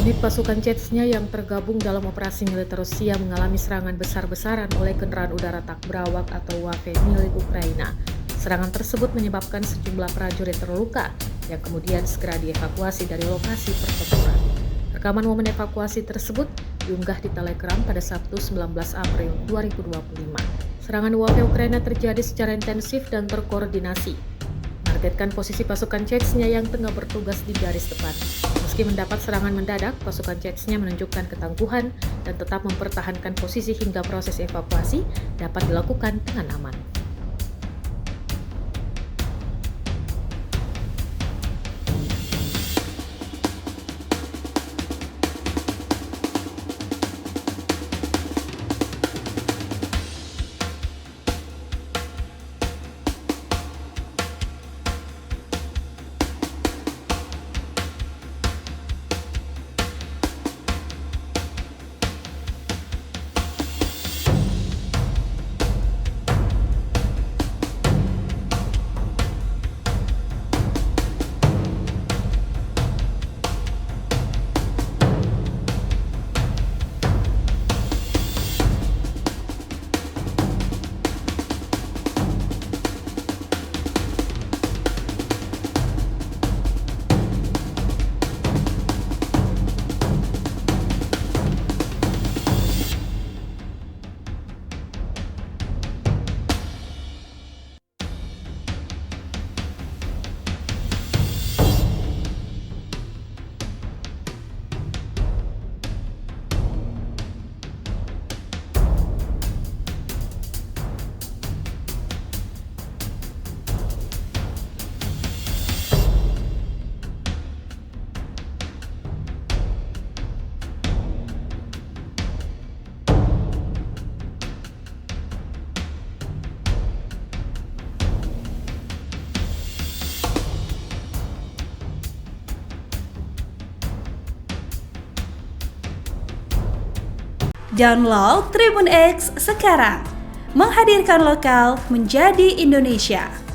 Unit pasukan Chechnya yang tergabung dalam operasi militer Rusia mengalami serangan besar-besaran oleh kendaraan udara tak berawak atau UAV milik Ukraina. Serangan tersebut menyebabkan sejumlah prajurit terluka yang kemudian segera dievakuasi dari lokasi pertempuran. Rekaman momen evakuasi tersebut diunggah di Telegram pada Sabtu 19 April 2025. Serangan UAV Ukraina terjadi secara intensif dan terkoordinasi, menargetkan posisi pasukan Chechnya yang tengah bertugas di garis depan. Meski mendapat serangan mendadak, pasukan Chechnya menunjukkan ketangguhan dan tetap mempertahankan posisi hingga proses evakuasi dapat dilakukan dengan aman. Download Tribun X sekarang, menghadirkan lokal menjadi Indonesia.